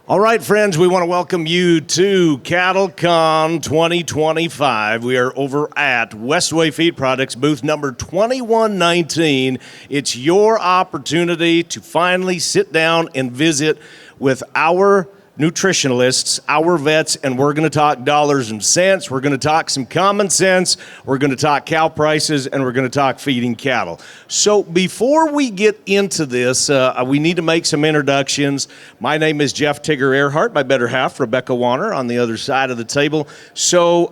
All right, friends, we want to welcome you to CattleCon 2025. We are over at Westway Feed Products, booth number 2119. It's your opportunity to finally sit down and visit with our nutritionists, our vets, and we're going to talk dollars and cents. We're going to talk some common sense. We're going to talk cow prices, and we're going to talk feeding cattle. So before we get into this, we need to make some introductions. My name is Jeff Tigger Earhart, my better half, Rebecca Warner, on the other side of the table. So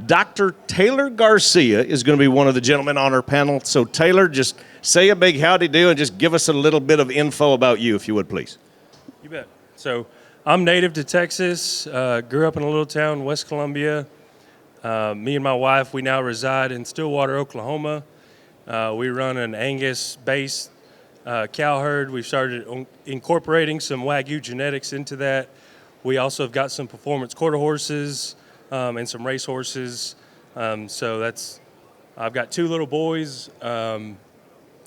Dr. Taylor Garcia is going to be one of the gentlemen on our panel. So Taylor, just say a big howdy do and just give us a little bit of info about you, if you would, please. You bet. So I'm native to Texas, grew up in a little town, West Columbia. Me and my wife, we now reside in Stillwater, Oklahoma. We run an Angus-based cow herd. We've started incorporating some Wagyu genetics into that. We also have got some performance quarter horses and some race horses. I've got two little boys, Ryder,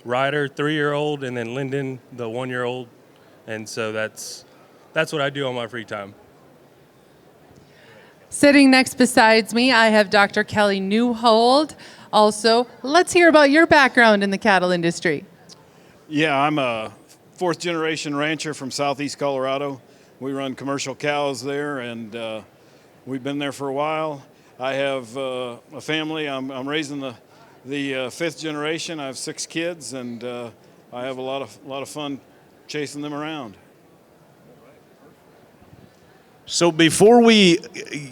3-year-old, and then Lyndon, the 1-year-old. And so that's what I do on my free time. Sitting next besides me, I have Dr. Kelly Newhold. Also, let's hear about your background in the cattle industry. Yeah, I'm a fourth-generation rancher from southeast Colorado. We run commercial cows there, and we've been there for a while. I have a family. I'm raising the fifth generation. I have 6 kids, and I have a lot of fun chasing them around. So before we,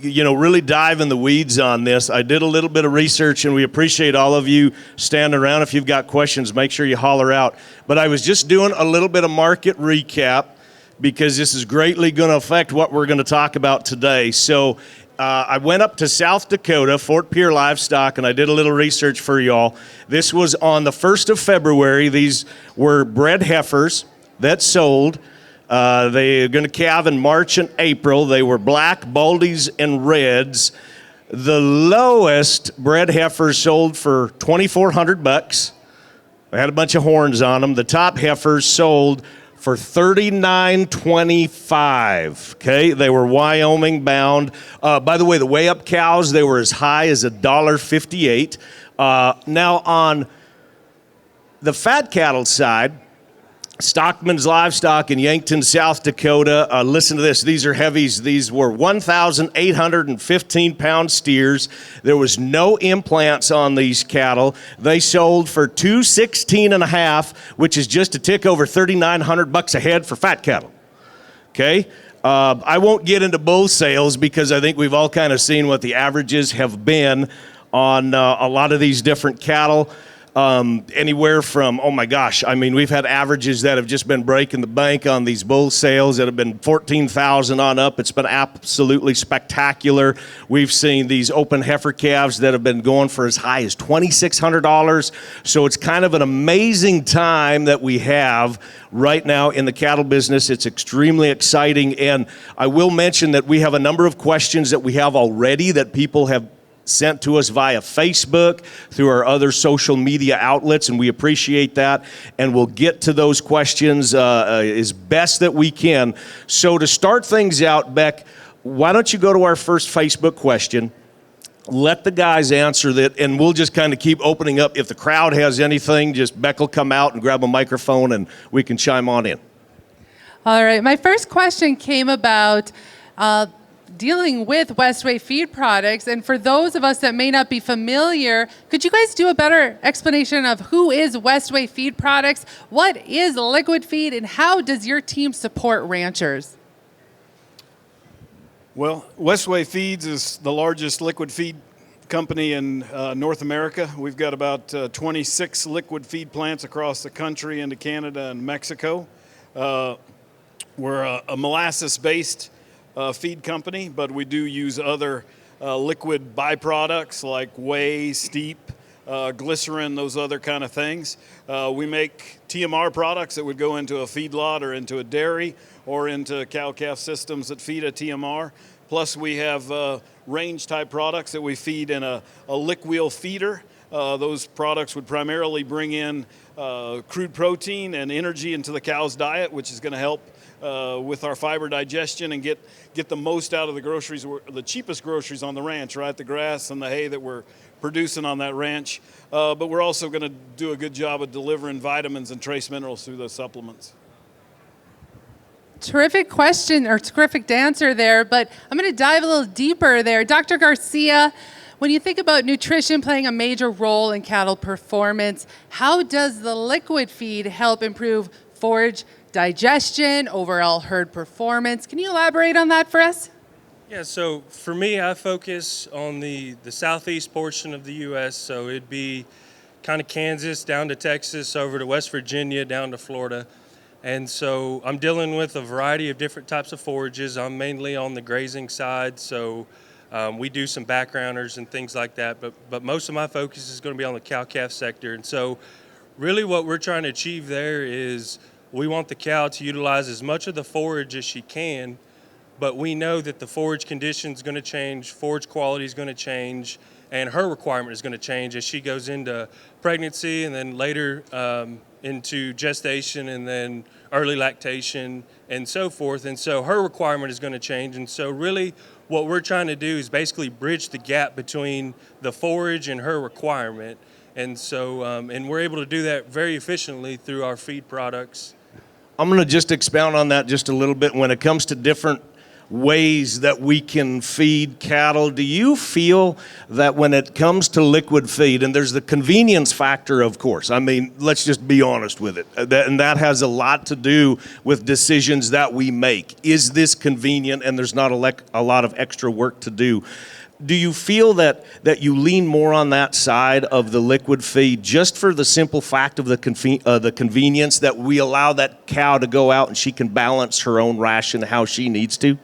really dive in the weeds on this, I did a little bit of research, and we appreciate all of you standing around. If you've got questions, make sure you holler out. But I was just doing a little bit of market recap because this is greatly going to affect what we're going to talk about today. So I went up to South Dakota, Fort Pierre Livestock, and I did a little research for y'all. This was on the 1st of February. These were bred heifers that sold. They're going to calve in March and April. They were black, baldies, and reds. The lowest bred heifers sold for $2,400. They had a bunch of horns on them. The top heifers sold for $39.25. Okay, they were Wyoming bound. By the way, the weigh up cows, they were as high as $1.58. Now on the fat cattle side, Stockman's Livestock in Yankton, South Dakota. Listen to this. These are heavies. These were 1,815-pound steers. There was no implants on these cattle. They sold for $216.5, which is just a tick over $3,900 a head for fat cattle. Okay? I won't get into bull sales because I think we've all kind of seen what the averages have been on a lot of these different cattle. Anywhere from, we've had averages that have just been breaking the bank on these bull sales that have been 14,000 on up. It's been absolutely spectacular. We've seen these open heifer calves that have been going for as high as $2,600. So it's kind of an amazing time that we have right now in the cattle business. It's extremely exciting. And I will mention that we have a number of questions that we have already that people have sent to us via Facebook, through our other social media outlets, and we appreciate that, and we'll get to those questions as best that we can. So to start things out, Beck, why don't you go to our first Facebook question, let the guys answer that, and we'll just kind of keep opening up. If the crowd has anything, just Beck will come out and grab a microphone, and we can chime on in. All right, my first question came about dealing with Westway Feed Products, and for those of us that may not be familiar, could you guys do a better explanation of who is Westway Feed Products, what is liquid feed, and how does your team support ranchers? Well, Westway Feeds is the largest liquid feed company in North America. We've got about 26 liquid feed plants across the country into Canada and Mexico. We're a molasses-based feed company, but we do use other liquid byproducts like whey, steep, glycerin, those other kind of things. We make TMR products that would go into a feedlot or into a dairy or into cow-calf systems that feed a TMR. Plus we have range-type products that we feed in a lick wheel feeder Those products would primarily bring in crude protein and energy into the cow's diet, which is going to help with our fiber digestion and get the most out of the groceries, the cheapest groceries on the ranch, right? The grass and the hay that we're producing on that ranch. But we're also going to do a good job of delivering vitamins and trace minerals through those supplements. Terrific question or terrific answer there, but I'm going to dive a little deeper there. Dr. Garcia, when you think about nutrition playing a major role in cattle performance, how does the liquid feed help improve forage digestion, overall herd performance? Can you elaborate on that for us? Yeah, so for me, I focus on the southeast portion of the U.S., so it'd be kind of Kansas down to Texas, over to West Virginia, down to Florida. And so I'm dealing with a variety of different types of forages. I'm mainly on the grazing side, so we do some backgrounders and things like that, but most of my focus is going to be on the cow-calf sector. And so really what we're trying to achieve there is we want the cow to utilize as much of the forage as she can, but we know that the forage condition is going to change, forage quality is going to change, and her requirement is going to change as she goes into pregnancy and then later into gestation and then early lactation and so forth. And so her requirement is going to change. And so really what we're trying to do is basically bridge the gap between the forage and her requirement. And so, and we're able to do that very efficiently through our feed products. I'm going to just expound on that just a little bit. When it comes to different ways that we can feed cattle, do you feel that when it comes to liquid feed, and there's the convenience factor, of course, I mean, let's just be honest with it, and that has a lot to do with decisions that we make. Is this convenient and there's not a lot of extra work to do? Do you feel that you lean more on that side of the liquid feed just for the simple fact of the convenience that we allow that cow to go out and she can balance her own ration how she needs to?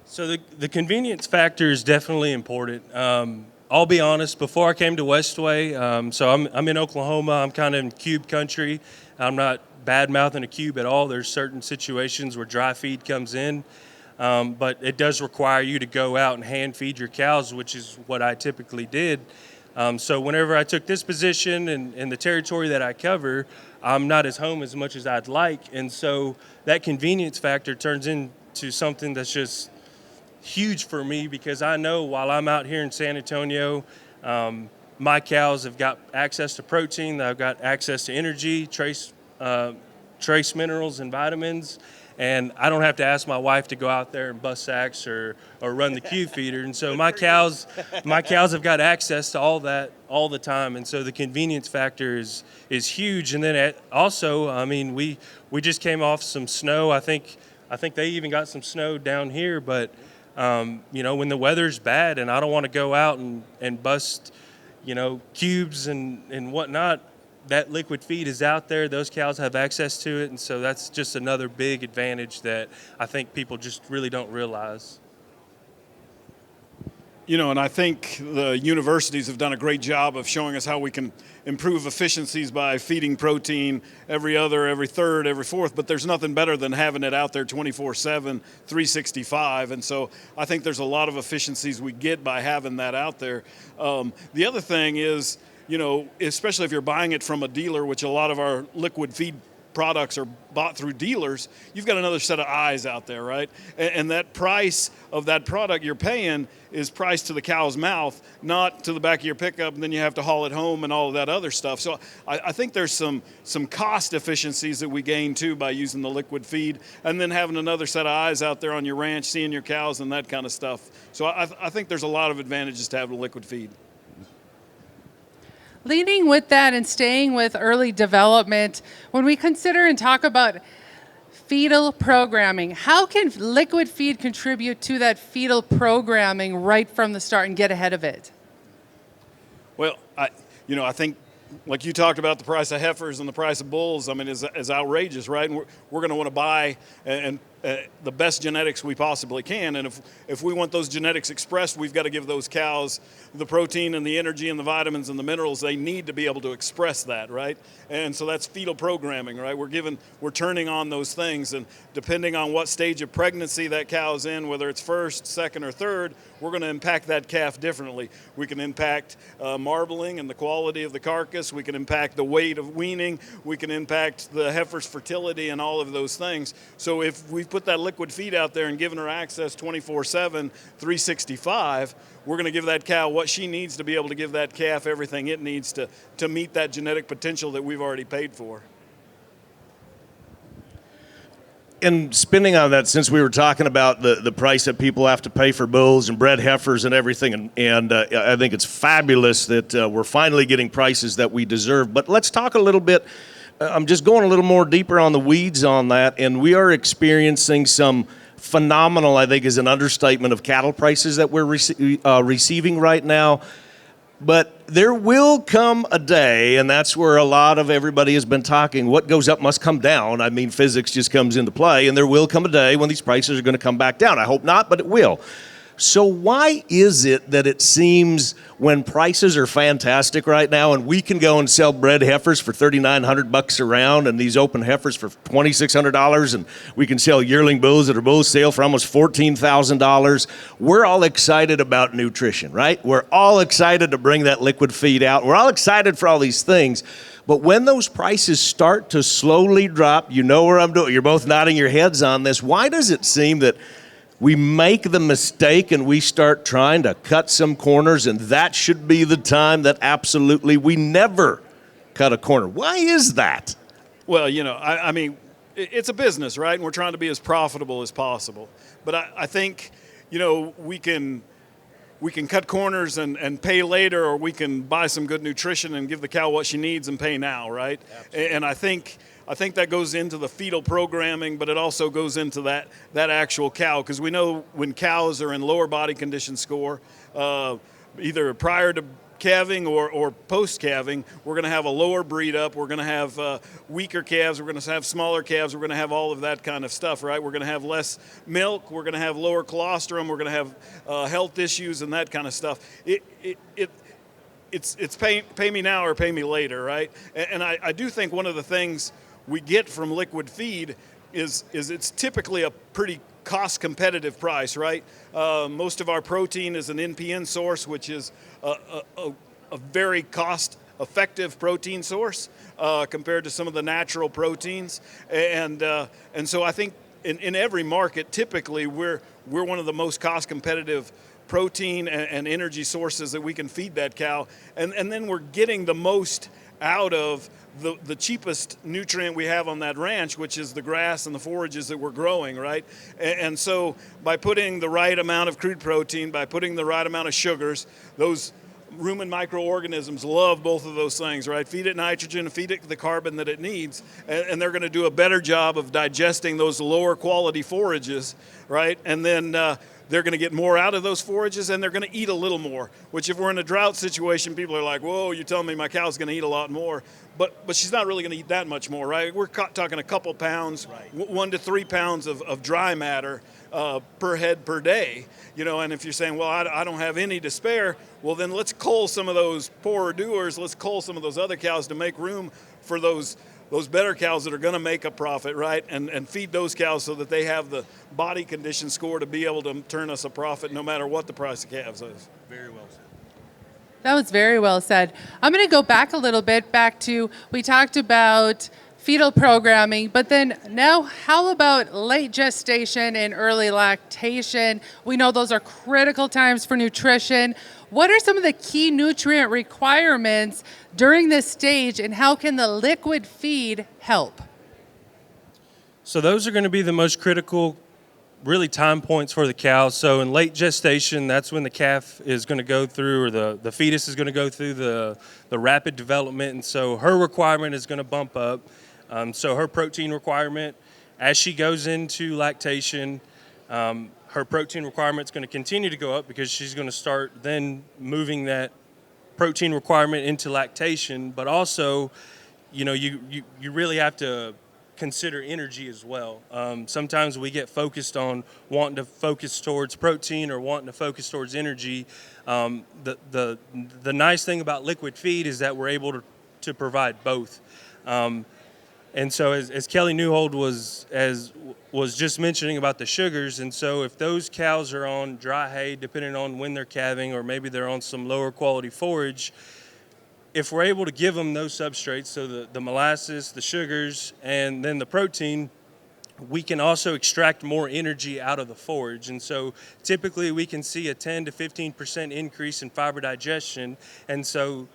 So the convenience factor is definitely important. I'll be honest, before I came to Westway, so I'm in Oklahoma, I'm kind of in cube country. I'm not bad-mouthing a cube at all. There's certain situations where dry feed comes in. But it does require you to go out and hand feed your cows, which is what I typically did. So whenever I took this position and the territory that I cover, I'm not as home as much as I'd like. And so that convenience factor turns into something that's just huge for me, because I know while I'm out here in San Antonio, my cows have got access to protein, they've got access to energy, trace minerals and vitamins. And I don't have to ask my wife to go out there and bust sacks or run the cube feeder. And so my cows have got access to all that all the time. And so the convenience factor is huge. And then also, I mean, we just came off some snow. I think they even got some snow down here. But you know, when the weather's bad and I don't want to go out and bust, you know, cubes and whatnot, that liquid feed is out there. Those cows have access to it, and so that's just another big advantage that I think people just really don't realize. You know, and I think the universities have done a great job of showing us how we can improve efficiencies by feeding protein every other, every third, every fourth, but there's nothing better than having it out there 24/7, 365, and so I think there's a lot of efficiencies we get by having that out there. The other thing is, you know, especially if you're buying it from a dealer, which a lot of our liquid feed products are bought through dealers, you've got another set of eyes out there, right? And that price of that product you're paying is priced to the cow's mouth, not to the back of your pickup, and then you have to haul it home and all of that other stuff. So I think there's some cost efficiencies that we gain too by using the liquid feed, and then having another set of eyes out there on your ranch, seeing your cows and that kind of stuff. So I think there's a lot of advantages to having a liquid feed. Leading with that and staying with early development, when we consider and talk about fetal programming, how can liquid feed contribute to that fetal programming right from the start and get ahead of it? Well, I think, like you talked about, the price of heifers and the price of bulls, I mean, is outrageous, right? And we're going to want to buy and the best genetics we possibly can. And if we want those genetics expressed, we've got to give those cows the protein and the energy and the vitamins and the minerals they need to be able to express that, right? And so that's fetal programming, right? We're turning on those things, and depending on what stage of pregnancy that cow's in, whether it's first, second, or third, we're going to impact that calf differently. We can impact marbling and the quality of the carcass. We can impact the weight of weaning. We can impact the heifer's fertility and all of those things. So if we put that liquid feed out there and given her access 24/7, 365, we're going to give that cow what she needs to be able to give that calf everything it needs to meet that genetic potential that we've already paid for. And spinning on that, since we were talking about the price that people have to pay for bulls and bred heifers and everything, and I think it's fabulous that we're finally getting prices that we deserve. But let's talk a little bit. I'm just going a little more deeper on the weeds on that, and we are experiencing some phenomenal, I think is an understatement, of cattle prices that we're receiving right now. But there will come a day, and that's where a lot of everybody has been talking, what goes up must come down. I mean, physics just comes into play, and there will come a day when these prices are going to come back down. I hope not, but it will. So why is it that it seems when prices are fantastic right now and we can go and sell bred heifers for $3,900 a round and these open heifers for $2,600, and we can sell yearling bulls that are bull sale for almost $14,000, we're all excited about nutrition, right? We're all excited to bring that liquid feed out. We're all excited for all these things. But when those prices start to slowly drop, you know where I'm doing, you're both nodding your heads on this, why does it seem that we make the mistake and we start trying to cut some corners, and that should be the time that absolutely we never cut a corner? Why is that? Well, I mean, it's a business, right? And we're trying to be as profitable as possible. But I think, we can cut corners and pay later, or we can buy some good nutrition and give the cow what she needs and pay now, right? Absolutely. And I think that goes into the fetal programming, but it also goes into that actual cow, because we know when cows are in lower body condition score, either prior to calving or post-calving, we're going to have a lower breed up. We're going to have weaker calves. We're going to have smaller calves. We're going to have all of that kind of stuff, right? We're going to have less milk. We're going to have lower colostrum. We're going to have health issues and that kind of stuff. It's pay me now or pay me later, right? And I do think one of the things we get from liquid feed is it's typically a pretty cost competitive price, right? Most of our protein is an NPN source, which is a very cost effective protein source compared to some of the natural proteins. And so I think in every market, typically we're one of the most cost competitive protein and energy sources that we can feed that cow. And then we're getting the most out of the cheapest nutrient we have on that ranch, which is the grass and the forages that we're growing, right? And so by putting the right amount of crude protein, by putting the right amount of sugars, those rumen microorganisms love both of those things, right? Feed it nitrogen, feed it the carbon that it needs, and they're going to do a better job of digesting those lower quality forages, right? And then they're going to get more out of those forages, and they're going to eat a little more, which if we're in a drought situation, people are like, whoa, you're telling me my cow's going to eat a lot more. But she's not really going to eat that much more, right? We're talking a couple pounds, right. 1 to 3 pounds of dry matter per head per day, and if you're saying, well, I don't have any to spare, well, then let's cull some of those poorer doers, let's cull some of those other cows to make room for those better cows that are going to make a profit, right? And feed those cows so that they have the body condition score to be able to turn us a profit no matter what the price of calves is. Very well said. That was very well said. I'm going to go back a little bit, we talked about fetal programming, but then now how about late gestation and early lactation? We know those are critical times for nutrition. What are some of the key nutrient requirements during this stage, and how can the liquid feed help? So those are going to be the most critical, really, time points for the cow. So in late gestation, that's when the calf is going to go through, or the fetus is going to go through the rapid development, and so her requirement is going to bump up. So her protein requirement, as she goes into lactation, her protein requirement is going to continue to go up because she's going to start then moving that protein requirement into lactation. But also, you really have to consider energy as well. Sometimes we get focused on wanting to focus towards protein or wanting to focus towards energy. The nice thing about liquid feed is that we're able to provide both. And so as Kelly Newhold was just mentioning about the sugars, and so if those cows are on dry hay, depending on when they're calving, or maybe they're on some lower quality forage, if we're able to give them those substrates, so the molasses, the sugars, and then the protein, we can also extract more energy out of the forage. And so typically we can see a 10 to 15% increase in fiber digestion. And so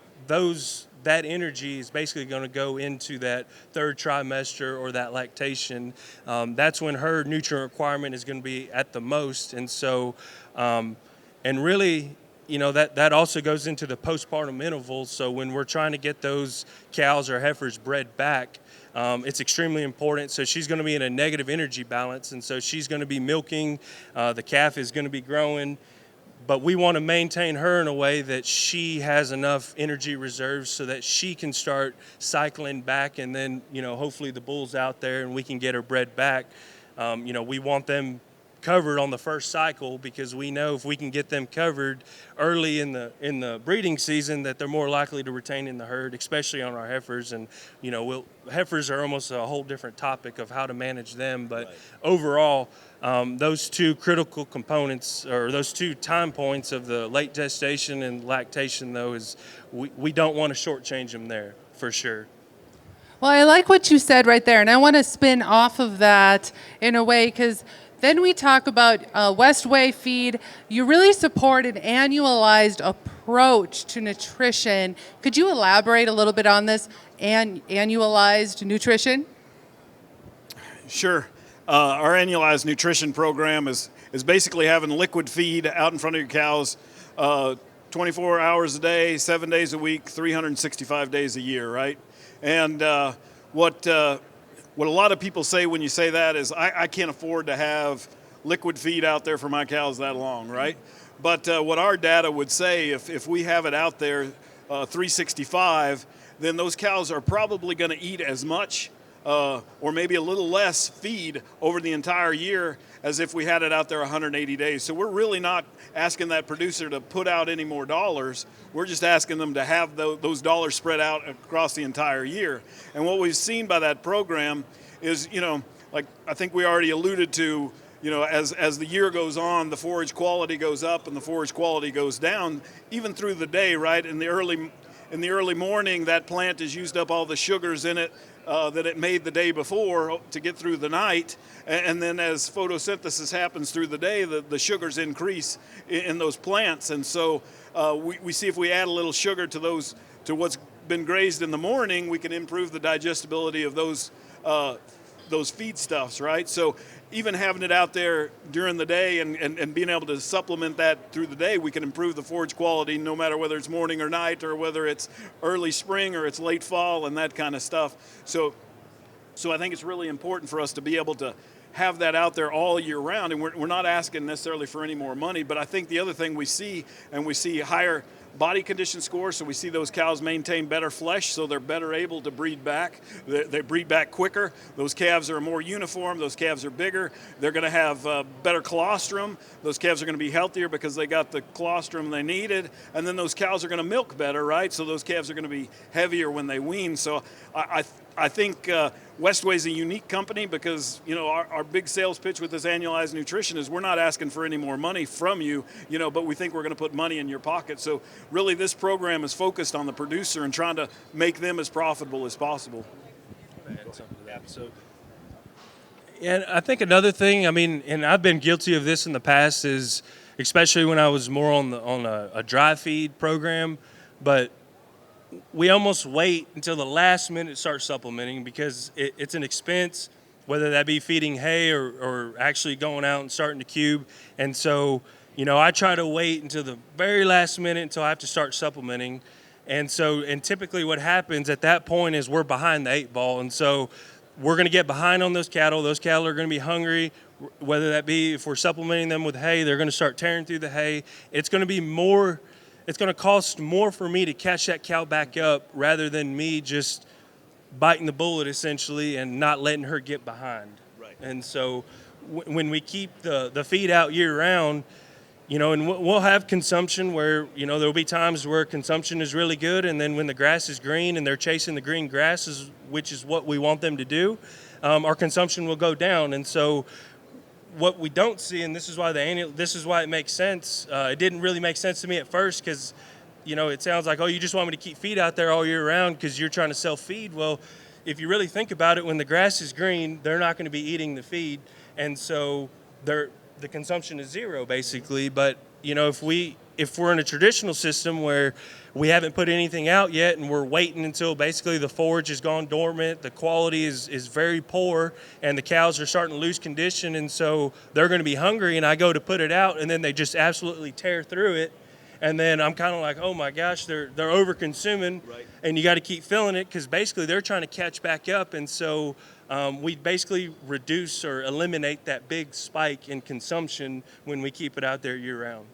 that energy is basically going to go into that third trimester or that lactation. That's when her nutrient requirement is going to be at the most. And so, and really, that also goes into the postpartum interval. So when we're trying to get those cows or heifers bred back, it's extremely important. So she's going to be in a negative energy balance, and so she's going to be milking. The calf is going to be growing, but we want to maintain her in a way that she has enough energy reserves so that she can start cycling back, and then hopefully the bull's out there and we can get her bred back. We want them covered on the first cycle, because we know if we can get them covered early in the breeding season, that they're more likely to retain in the herd, especially on our heifers. And heifers are almost a whole different topic of how to manage them, but right. Overall, those two critical components, or those two time points of the late gestation and lactation, though, is we don't want to shortchange them there for sure. Well, I like what you said right there, and I want to spin off of that in a way, because then we talk about Westway Feed. You really support an annualized approach to nutrition. Could you elaborate a little bit on this annualized nutrition? Sure. Our annualized nutrition program is basically having liquid feed out in front of your cows 24 hours a day, 7 days a week, 365 days a year, right? And what a lot of people say when you say that is, I can't afford to have liquid feed out there for my cows that long, right? But what our data would say, if we have it out there 365, then those cows are probably going to eat as much or maybe a little less feed over the entire year as if we had it out there 180 days. So we're really not asking that producer to put out any more dollars. We're just asking them to have those dollars spread out across the entire year. And what we've seen by that program is, like I think we already alluded to, as the year goes on, the forage quality goes up and the forage quality goes down, even through the day, right? In the early morning, that plant has used up all the sugars in it that it made the day before to get through the night. And then as photosynthesis happens through the day, the sugars increase in those plants. And so we see if we add a little sugar to what's been grazed in the morning, we can improve the digestibility of those feedstuffs, right? So even having it out there during the day and being able to supplement that through the day, we can improve the forage quality no matter whether it's morning or night, or whether it's early spring or it's late fall and that kind of stuff. So I think it's really important for us to be able to have that out there all year round. And we're not asking necessarily for any more money, but I think the other thing we see higher body condition scores, so we see those cows maintain better flesh, so they're better able to breed back. They breed back quicker. Those calves are more uniform. Those calves are bigger. They're going to have better colostrum. Those calves are going to be healthier because they got the colostrum they needed. And then those cows are going to milk better, right? So those calves are going to be heavier when they wean. So I think Westway is a unique company because, our big sales pitch with this annualized nutrition is we're not asking for any more money from you, but we think we're going to put money in your pocket. So really this program is focused on the producer and trying to make them as profitable as possible. So, and I think another thing, and I've been guilty of this in the past, is especially when I was more on a dry feed program, but we almost wait until the last minute to start supplementing because it's an expense, whether that be feeding hay or actually going out and starting to cube. And so, I try to wait until the very last minute until I have to start supplementing. And typically what happens at that point is we're behind the 8 ball. And so we're going to get behind on those cattle. Those cattle are going to be hungry, whether that be if we're supplementing them with hay, they're going to start tearing through the hay. It's going to cost more for me to catch that cow back up rather than me just biting the bullet essentially and not letting her get behind. Right. And so when we keep the feed out year round, you know, and we'll have consumption where, you know, there'll be times where consumption is really good, and then when the grass is green and they're chasing the green grasses, which is what we want them to do, our consumption will go down. And so what we don't see, and this is why it makes sense. It didn't really make sense to me at first because, you know, it sounds like, oh, you just want me to keep feed out there all year round because you're trying to sell feed. Well, if you really think about it, when the grass is green, they're not going to be eating the feed, and so the consumption is zero basically. But you know, if we're in a traditional system where we haven't put anything out yet and we're waiting until basically the forage has gone dormant, the quality is very poor, and the cows are starting to lose condition, and so they're going to be hungry, and I go to put it out and then they just absolutely tear through it, and then I'm kind of like, oh my gosh, they're over consuming. Right. And you got to keep filling it because basically they're trying to catch back up, and so we basically reduce or eliminate that big spike in consumption when we keep it out there year round.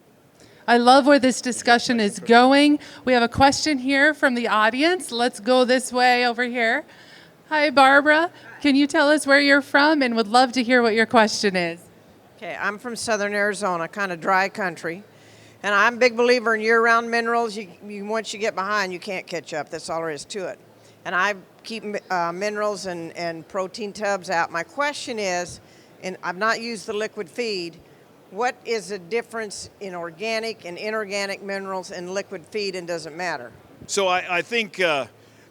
I love where this discussion is going. We have a question here from the audience. Let's go this way over here. Hi, Barbara. Can you tell us where you're from, and would love to hear what your question is? Okay, I'm from southern Arizona, kind of dry country. And I'm a big believer in year-round minerals. Once you get behind, you can't catch up. That's all there is to it. And I keep minerals and protein tubs out. My question is, and I've not used the liquid feed, what is the difference in organic and inorganic minerals in liquid feed, and does it matter? So I think,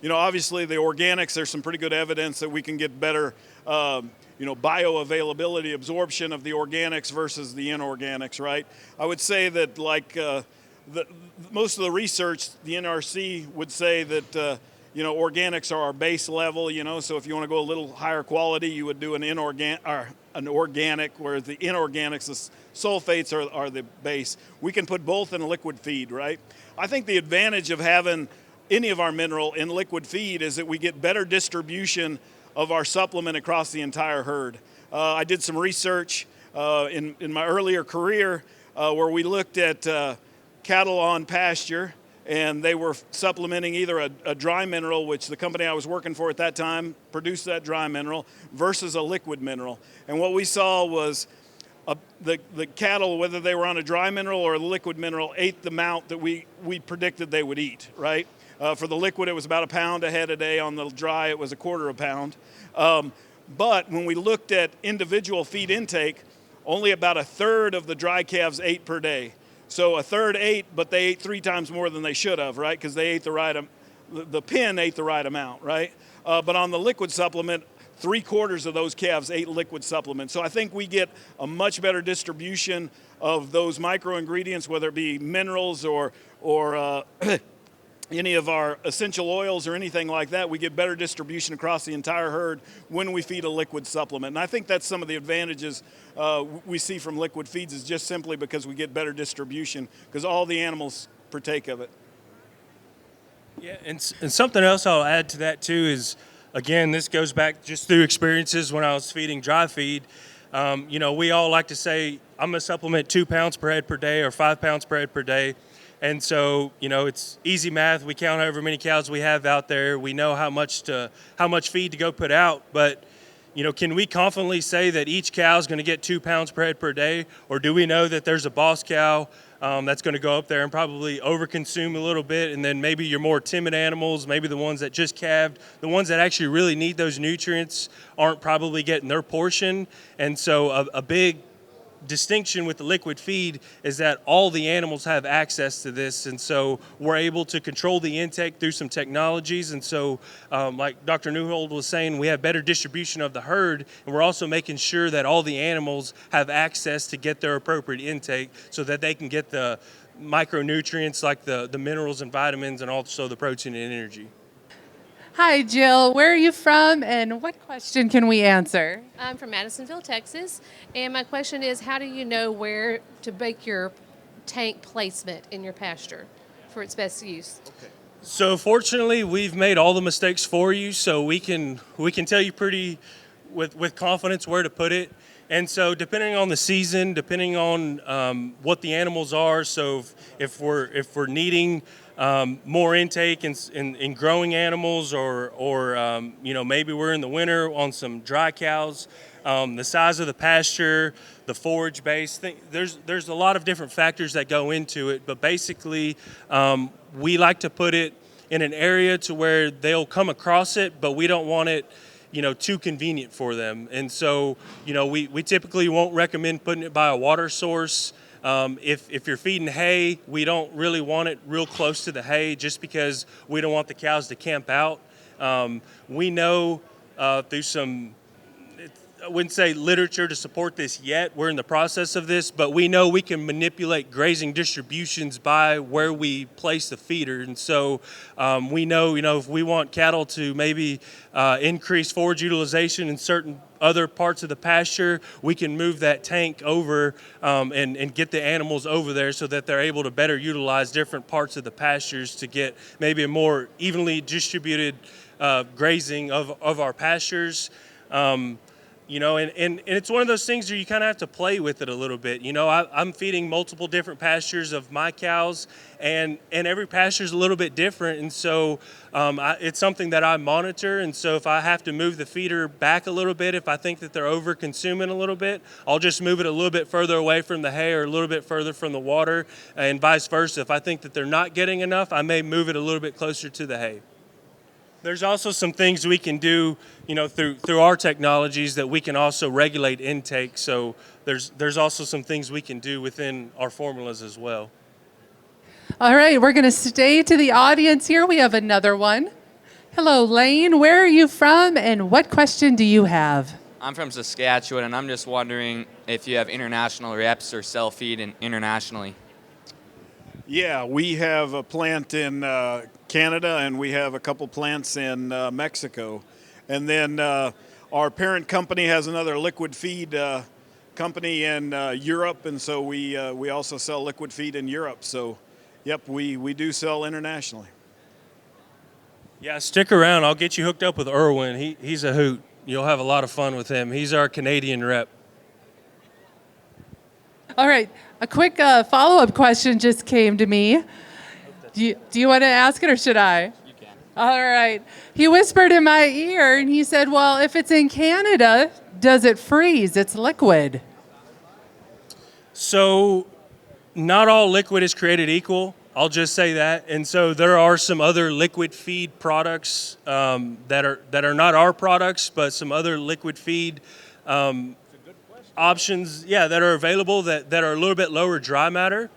obviously the organics, there's some pretty good evidence that we can get better, bioavailability, absorption of the organics versus the inorganics, right? I would say that most of the research, the NRC would say that, organics are our base level, so if you want to go a little higher quality, you would do an organic, whereas the inorganics, the sulfates are the base. We can put both in a liquid feed, right? I think the advantage of having any of our mineral in liquid feed is that we get better distribution of our supplement across the entire herd. I did some research in my earlier career where we looked at cattle on pasture, and they were supplementing either a dry mineral, which the company I was working for at that time produced that dry mineral, versus a liquid mineral. And what we saw was the cattle, whether they were on a dry mineral or a liquid mineral, ate the amount that we predicted they would eat, right? For the liquid, it was about a pound a head a day. On the dry, it was a quarter of a pound. But when we looked at individual feed intake, only about a third of the dry calves ate per day. So a third ate, but they ate 3 times more than they should have, right? Because they ate the pen ate the right amount, right? But on the liquid supplement, 3/4 of those calves ate liquid supplement. So I think we get a much better distribution of those micro ingredients, whether it be minerals or any of our essential oils or anything like that. We get better distribution across the entire herd when we feed a liquid supplement. And I think that's some of the advantages we see from liquid feeds, is just simply because we get better distribution because all the animals partake of it. Yeah, and something else I'll add to that too is, again, this goes back just through experiences when I was feeding dry feed. We all like to say, I'm going to supplement 2 pounds per head per day or 5 pounds per head per day. And so, it's easy math. We count however many cows we have out there. We know how much feed to go put out. But, can we confidently say that each cow is going to get 2 pounds per head per day? Or do we know that there's a boss cow that's going to go up there and probably overconsume a little bit? And then maybe your more timid animals, maybe the ones that just calved, the ones that actually really need those nutrients aren't probably getting their portion. And so a big distinction with the liquid feed is that all the animals have access to this, and so we're able to control the intake through some technologies. And so like Dr. Newhold was saying, we have better distribution of the herd, and we're also making sure that all the animals have access to get their appropriate intake so that they can get the micronutrients like the minerals and vitamins, and also the protein and energy. Hi, Jill. Where are you from, and what question can we answer? I'm from Madisonville, Texas, and my question is, how do you know where to make your tank placement in your pasture for its best use? Okay. So fortunately, we've made all the mistakes for you, so we can tell you pretty with confidence where to put it. And so depending on the season, depending on what the animals are, so if we're needing more intake in growing animals, or maybe we're in the winter on some dry cows. The size of the pasture, the forage base. There's a lot of different factors that go into it, but basically we like to put it in an area to where they'll come across it, but we don't want it too convenient for them. And so we typically won't recommend putting it by a water source. If you're feeding hay, we don't really want it real close to the hay, just because we don't want the cows to camp out. We know through some, I wouldn't say literature to support this yet, we're in the process of this, but we know we can manipulate grazing distributions by where we place the feeder. And so we know, if we want cattle to maybe increase forage utilization in certain other parts of the pasture, we can move that tank over and get the animals over there so that they're able to better utilize different parts of the pastures to get maybe a more evenly distributed grazing of our pastures. And it's one of those things where you kind of have to play with it a little bit. I'm feeding multiple different pastures of my cows, and every pasture is a little bit different. And so it's something that I monitor. And so if I have to move the feeder back a little bit, if I think that they're over consuming a little bit, I'll just move it a little bit further away from the hay or a little bit further from the water, and vice versa. If I think that they're not getting enough, I may move it a little bit closer to the hay. There's also some things we can do, through our technologies, that we can also regulate intake. So there's also some things we can do within our formulas as well. All right, we're going to stay to the audience here. We have another one. Hello, Lane. Where are you from, and what question do you have? I'm from Saskatchewan, and I'm just wondering if you have international reps or sell feed internationally. Yeah, we have a plant in Canada, and we have a couple plants in Mexico. And then our parent company has another liquid feed company in Europe, and so we also sell liquid feed in Europe. So, yep, we do sell internationally. Yeah, stick around. I'll get you hooked up with Irwin. He's a hoot. You'll have a lot of fun with him. He's our Canadian rep. All right, a quick follow-up question just came to me. Do you want to ask it, or should I? You can. All right. He whispered in my ear, and he said, well, if it's in Canada, does it freeze? It's liquid. So not all liquid is created equal. I'll just say that. And so there are some other liquid feed products that are not our products, but some other liquid feed options, that are available that are a little bit lower dry matter,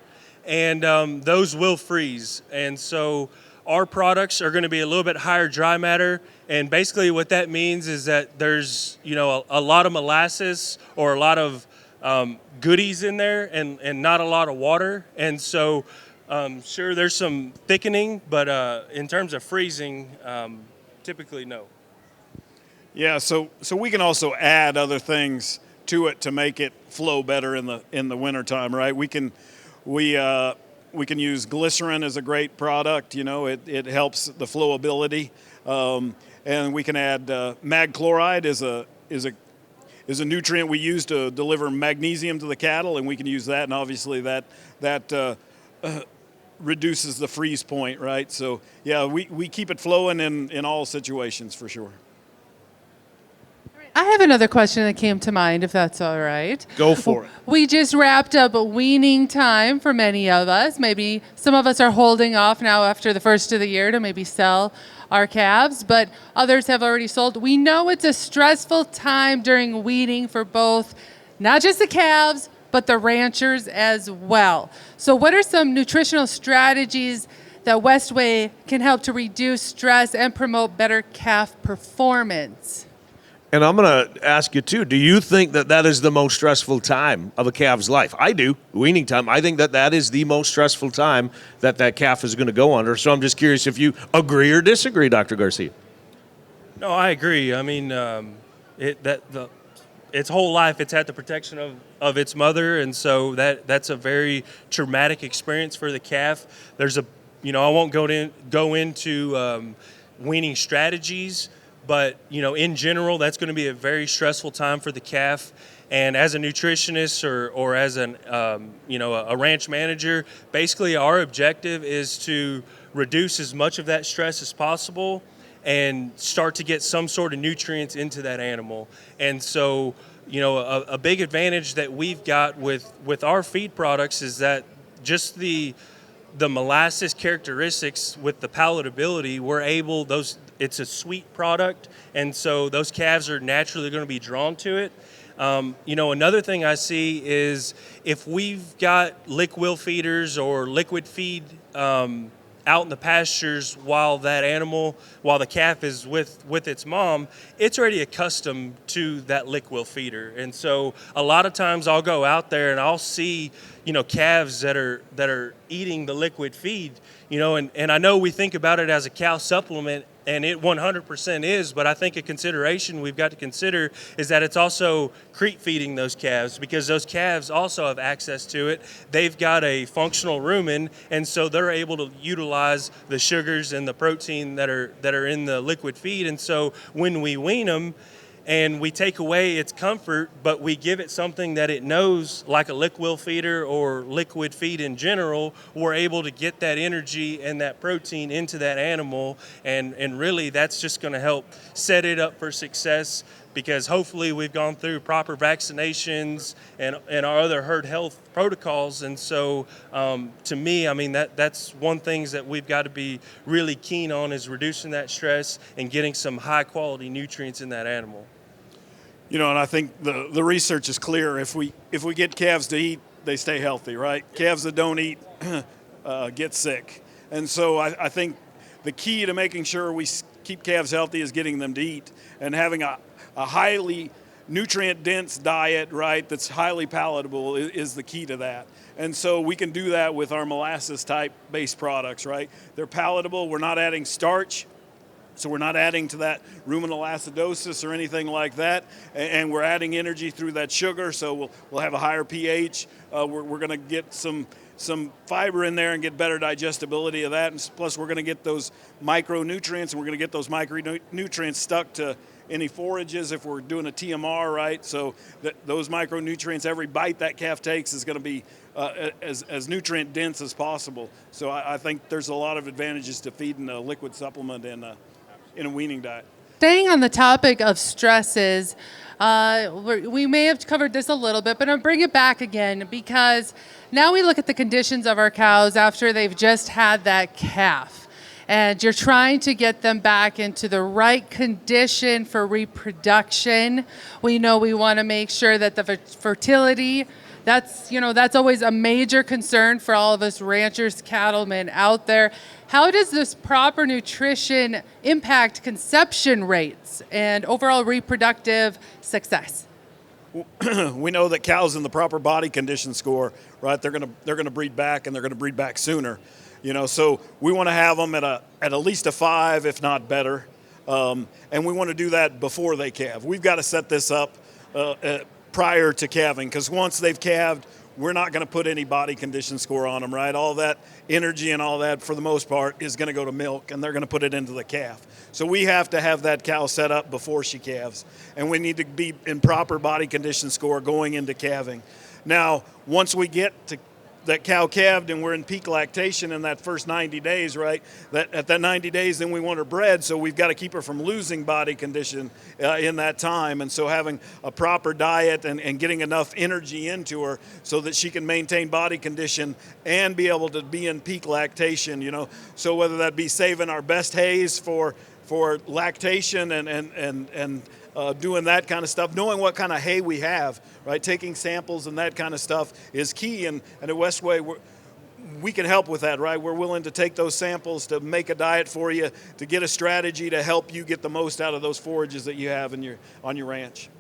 and those will freeze. And so our products are going to be a little bit higher dry matter, and basically what that means is that there's a lot of molasses or a lot of goodies in there, and not a lot of water. And so sure, there's some thickening, but in terms of freezing, typically no. Yeah, so we can also add other things to it to make it flow better in the wintertime, right? We can use glycerin as a great product. It helps the flowability, and we can add mag chloride is a nutrient we use to deliver magnesium to the cattle, and we can use that, and obviously that reduces the freeze point, right? So yeah, we keep it flowing in all situations for sure. I have another question that came to mind, if that's all right. Go for it. We just wrapped up a weaning time for many of us. Maybe some of us are holding off now after the first of the year to maybe sell our calves, but others have already sold. We know it's a stressful time during weaning for both, not just the calves, but the ranchers as well. So what are some nutritional strategies that Westway can help to reduce stress and promote better calf performance? And I'm going to ask you, too, do you think that is the most stressful time of a calf's life? I do. Weaning time. I think that is the most stressful time that calf is going to go under. So I'm just curious if you agree or disagree, Dr. Garcia. No, I agree. I mean, its whole life, it's had the protection of its mother, and so that's a very traumatic experience for the calf. There's I won't go into weaning strategies, but in general, that's going to be a very stressful time for the calf. And as a nutritionist or as a ranch manager, basically our objective is to reduce as much of that stress as possible and start to get some sort of nutrients into that animal. And so, a big advantage that we've got with our feed products is that just the molasses characteristics with the palatability, it's a sweet product, and so those calves are naturally going to be drawn to it. Another thing I see is if we've got lick will feeders or liquid feed out in the pastures while the calf is with its mom, it's already accustomed to that lick will feeder. And so a lot of times I'll go out there and I'll see, calves that are eating the liquid feed, and I know we think about it as a cow supplement, and it 100% is, but I think a consideration we've got to consider is that it's also creep feeding those calves, because those calves also have access to it. They've got a functional rumen, and so they're able to utilize the sugars and the protein that are in the liquid feed. And so when we wean them and we take away its comfort, but we give it something that it knows, like a lick will feeder or liquid feed in general, we're able to get that energy and that protein into that animal. And really that's just going to help set it up for success, because hopefully we've gone through proper vaccinations and our other herd health protocols. And so to me, that's one thing that we've got to be really keen on, is reducing that stress and getting some high quality nutrients in that animal. And I think the research is clear. If we get calves to eat, they stay healthy, right? Calves that don't eat get sick. And so I think the key to making sure we keep calves healthy is getting them to eat, and having a highly nutrient-dense diet, right, that's highly palatable is the key to that. And so we can do that with our molasses-type based products, right? They're palatable. We're not adding starch, so we're not adding to that ruminal acidosis or anything like that, and we're adding energy through that sugar, so we'll have a higher pH. We're going to get some fiber in there and get better digestibility of that, and plus we're going to get those micronutrients, and we're going to get those micronutrients stuck to any forages if we're doing a TMR, right? So those micronutrients, every bite that calf takes is going to be as nutrient dense as possible. So I think there's a lot of advantages to feeding a liquid supplement in a weaning diet. Staying on the topic of stresses, we may have covered this a little bit, but I'll bring it back again, because now we look at the conditions of our cows after they've just had that calf. And you're trying to get them back into the right condition for reproduction. We know we want to make sure that the fertility, that's always a major concern for all of us ranchers, cattlemen out there. How does this proper nutrition impact conception rates and overall reproductive success? We know that cows in the proper body condition score, right, they're going to breed back, and they're going to breed back sooner. So we want to have them at least a 5, if not better, and we want to do that before they calve. We've got to set this up prior to calving, because once they've calved, we're not going to put any body condition score on them, right? All that energy and all that, for the most part, is going to go to milk, and they're going to put it into the calf. So we have to have that cow set up before she calves, and we need to be in proper body condition score going into calving. Now, once we get to that cow calved and we're in peak lactation in that first 90 days, right? At that 90 days, then we want her bred, so we've got to keep her from losing body condition in that time. And so having a proper diet and getting enough energy into her so that she can maintain body condition and be able to be in peak lactation, So whether that be saving our best hays for lactation and doing that kind of stuff, knowing what kind of hay we have, right? Taking samples and that kind of stuff is key. And at Westway, we can help with that, right? We're willing to take those samples to make a diet for you, to get a strategy to help you get the most out of those forages that you have on your ranch.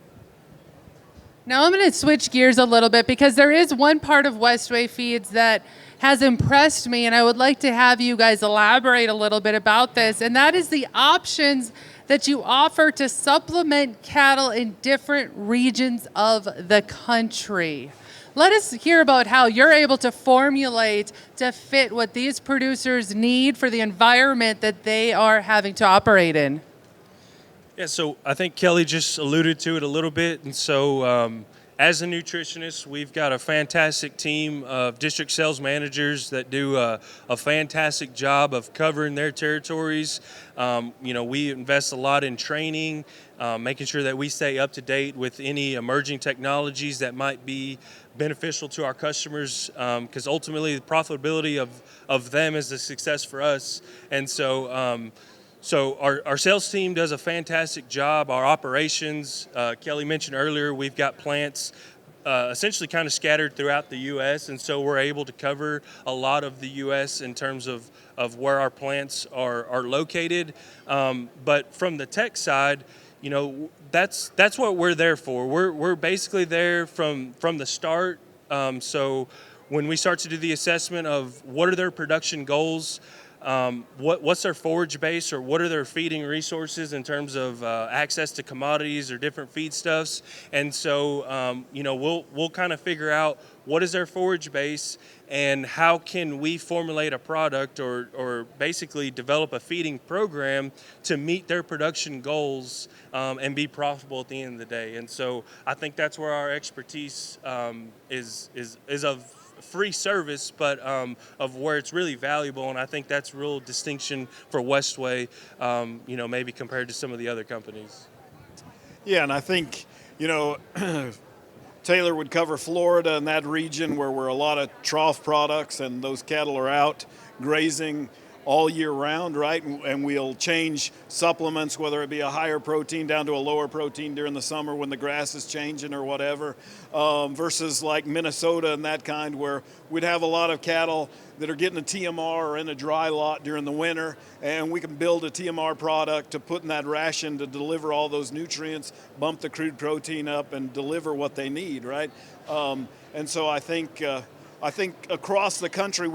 Now I'm going to switch gears a little bit, because there is one part of Westway Feeds that has impressed me, and I would like to have you guys elaborate a little bit about this, and that is the options that you offer to supplement cattle in different regions of the country. Let us hear about how you're able to formulate to fit what these producers need for the environment that they are having to operate in. Yeah, so I think Kelly just alluded to it a little bit. And so as a nutritionist, we've got a fantastic team of district sales managers that do a fantastic job of covering their territories. We invest a lot in training, making sure that we stay up to date with any emerging technologies that might be beneficial to our customers, because ultimately the profitability of them is the success for us. And so our sales team does a fantastic job. Our operations, Kelly mentioned earlier, we've got plants essentially kind of scattered throughout the U.S., and so we're able to cover a lot of the U.S. in terms of where our plants are located. But from the tech side, that's what we're there for. We're basically there from the start. So when we start to do the assessment of what are their production goals, what's their forage base, or what are their feeding resources in terms of access to commodities or different feedstuffs, and so we'll kind of figure out what is their forage base and how can we formulate a product or basically develop a feeding program to meet their production goals and be profitable at the end of the day. And so I think that's where our expertise is of free service, but of where it's really valuable, and I think that's real distinction for Westway, maybe compared to some of the other companies. Yeah, and I think, Taylor would cover Florida and that region where we're a lot of trough products, and those cattle are out grazing all year round, right? And we'll change supplements, whether it be a higher protein down to a lower protein during the summer when the grass is changing or whatever, versus like Minnesota and that kind, where we'd have a lot of cattle that are getting a TMR or in a dry lot during the winter, and we can build a TMR product to put in that ration to deliver all those nutrients, bump the crude protein up, and deliver what they need, right? And so I think across the country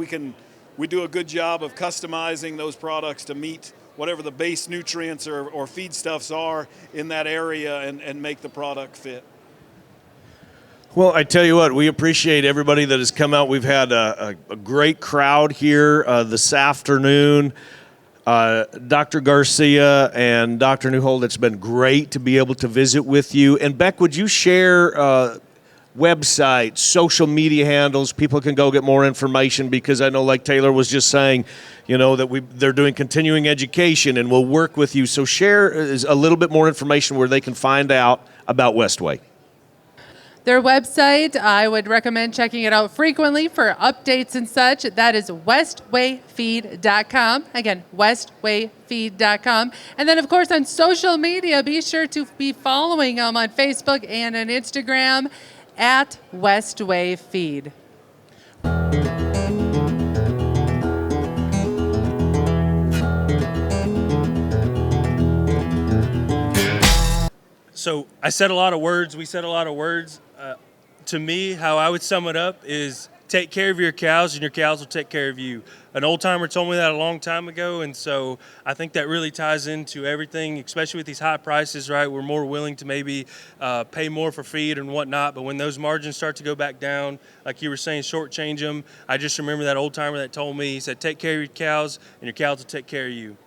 we do a good job of customizing those products to meet whatever the base nutrients or feedstuffs are in that area and make the product fit. Well, I tell you what, we appreciate everybody that has come out. We've had a great crowd here this afternoon. Dr. Garcia and Dr. Newhold, it's been great to be able to visit with you. And Beck, would you share websites, social media handles, people can go get more information, because I know, like Taylor was just saying, that they're doing continuing education and we'll work with you. So share a little bit more information where they can find out about Westway. Their website, I would recommend checking it out frequently for updates and such. That is westwayfeed.com. Again, westwayfeed.com. And then, of course, on social media, be sure to be following them on Facebook and on Instagram at Westway Feed. So I said a lot of words. We said a lot of words. To me, how I would sum it up is take care of your cows and your cows will take care of you. An old timer told me that a long time ago, and so I think that really ties into everything, especially with these high prices, right? We're more willing to maybe pay more for feed and whatnot, but when those margins start to go back down, like you were saying, shortchange them. I just remember that old timer that told me, he said, take care of your cows and your cows will take care of you.